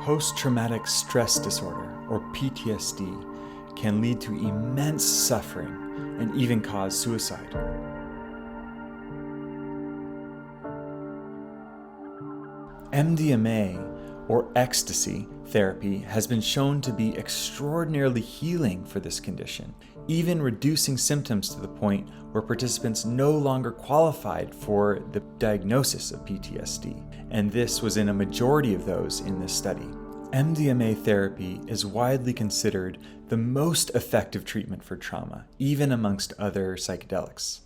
Post-traumatic stress disorder, or PTSD, can lead to immense suffering and even cause suicide. MDMA, or ecstasy therapy, has been shown to be extraordinarily healing for this condition, even reducing symptoms to the point where participants no longer qualified for the diagnosis of PTSD, and this was in a majority of those in this study. MDMA therapy is widely considered the most effective treatment for trauma, even amongst other psychedelics.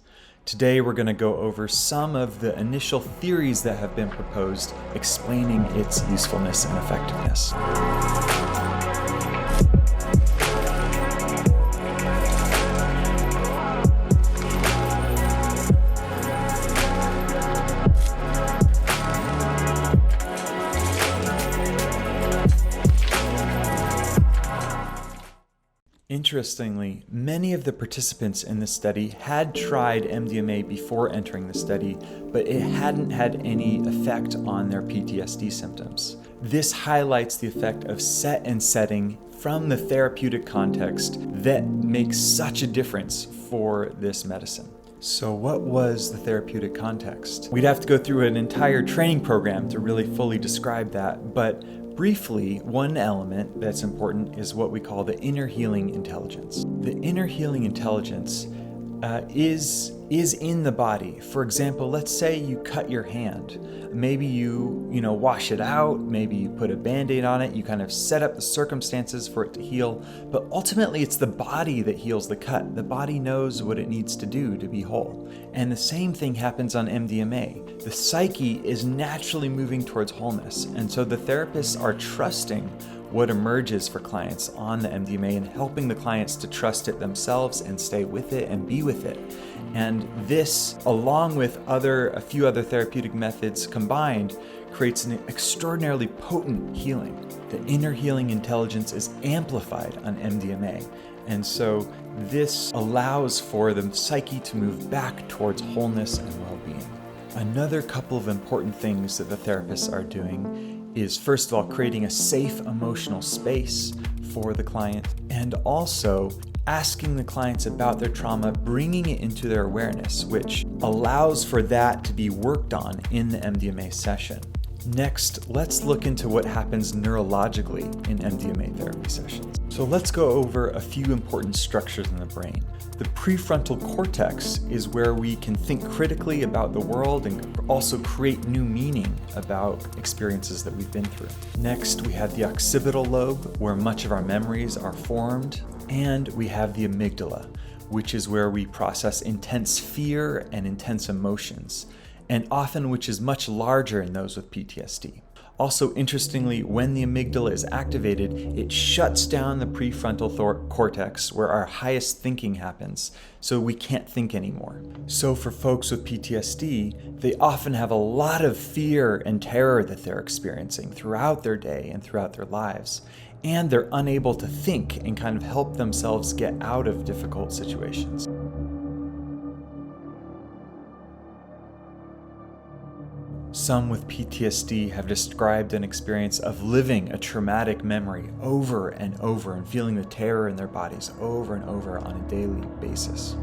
Today we're going to go over some of the initial theories that have been proposed explaining its usefulness and effectiveness. Interestingly, many of the participants in this study had tried MDMA before entering the study, but it hadn't had any effect on their PTSD symptoms. This highlights the effect of set and setting from the therapeutic context that makes such a difference for this medicine. So what was the therapeutic context? We'd have to go through an entire training program to really fully describe that, but briefly, one element that's important is what we call the inner healing intelligence. The inner healing intelligence is in the body. For example, let's say you cut your hand. Maybe you wash it out, maybe you put a Band-Aid on it, you kind of set up the circumstances for it to heal, but ultimately it's the body that heals the cut. The body knows what it needs to do to be whole. And the same thing happens on MDMA. The psyche is naturally moving towards wholeness, and so the therapists are trusting what emerges for clients on the MDMA and helping the clients to trust it themselves and stay with it and be with it. And this, along with a few other therapeutic methods combined, creates an extraordinarily potent healing. The inner healing intelligence is amplified on MDMA. And so this allows for the psyche to move back towards wholeness and well-being. Another couple of important things that the therapists are doing is, first of all, creating a safe emotional space for the client, and also asking the clients about their trauma, bringing it into their awareness, which allows for that to be worked on in the MDMA session. Next, let's look into what happens neurologically in MDMA therapy sessions. So let's go over a few important structures in the brain. The prefrontal cortex is where we can think critically about the world and also create new meaning about experiences that we've been through. Next, we have the occipital lobe, where much of our memories are formed. And we have the amygdala, which is where we process intense fear and intense emotions, and often which is much larger in those with PTSD. Also, interestingly, when the amygdala is activated, it shuts down the prefrontal cortex, where our highest thinking happens, so we can't think anymore. So for folks with PTSD, they often have a lot of fear and terror that they're experiencing throughout their day and throughout their lives, and they're unable to think and kind of help themselves get out of difficult situations. Some with PTSD have described an experience of living a traumatic memory over and over and feeling the terror in their bodies over and over on a daily basis.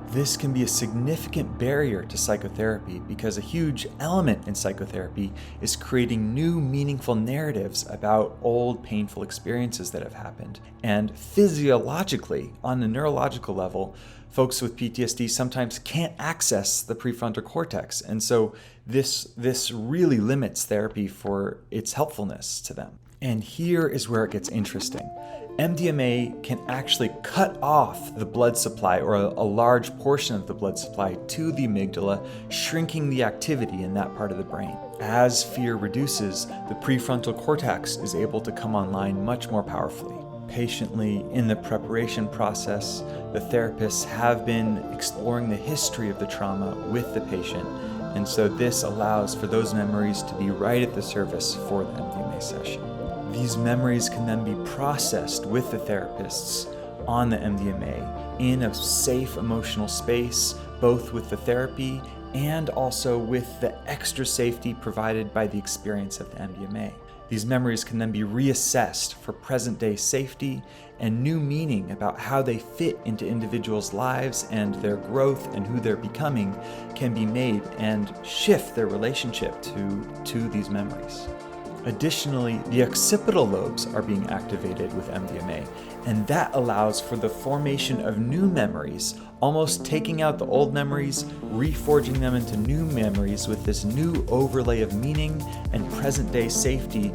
This can be a significant barrier to psychotherapy because a huge element in psychotherapy is creating new meaningful narratives about old painful experiences that have happened. And physiologically, on the neurological level, folks with PTSD sometimes can't access the prefrontal cortex. And so this really limits therapy for its helpfulness to them. And here is where it gets interesting. MDMA can actually cut off the blood supply, or a large portion of the blood supply, to the amygdala, shrinking the activity in that part of the brain. As fear reduces, the prefrontal cortex is able to come online much more powerfully. Patiently, in the preparation process, the therapists have been exploring the history of the trauma with the patient, and so this allows for those memories to be right at the surface for the MDMA session. These memories can then be processed with the therapists on the MDMA in a safe emotional space, both with the therapy and also with the extra safety provided by the experience of the MDMA. These memories can then be reassessed for present-day safety, and new meaning about how they fit into individuals' lives and their growth and who they're becoming can be made and shift their relationship to these memories. Additionally, the occipital lobes are being activated with MDMA, and that allows for the formation of new memories, almost taking out the old memories, reforging them into new memories with this new overlay of meaning and present-day safety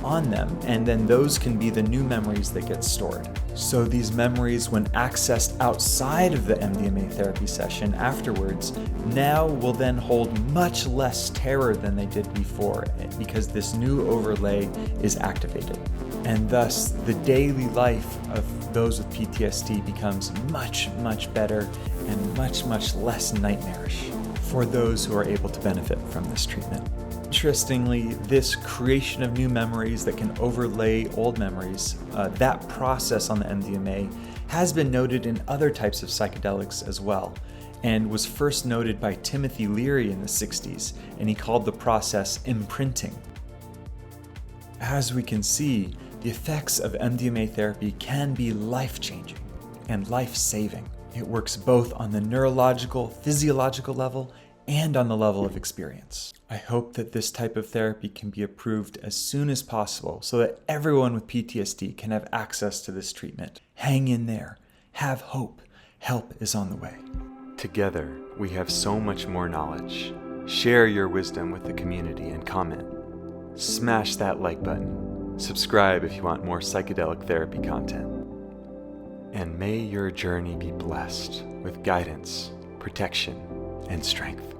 on them, and then those can be the new memories that get stored. So these memories, when accessed outside of the MDMA therapy session afterwards, now will then hold much less terror than they did before, because this new overlay is activated. And thus, the daily life of those with PTSD becomes much, much better and much, much less nightmarish for those who are able to benefit from this treatment. Interestingly, this creation of new memories that can overlay old memories, that process on the MDMA has been noted in other types of psychedelics as well, and was first noted by Timothy Leary in the 60s, and he called the process imprinting. As we can see, the effects of MDMA therapy can be life-changing and life-saving. It works both on the neurological, physiological level and on the level of experience. I hope that this type of therapy can be approved as soon as possible so that everyone with PTSD can have access to this treatment. Hang in there. Have hope. Help is on the way. Together, we have so much more knowledge. Share your wisdom with the community and comment. Smash that like button. Subscribe if you want more psychedelic therapy content. And may your journey be blessed with guidance, protection, and strength.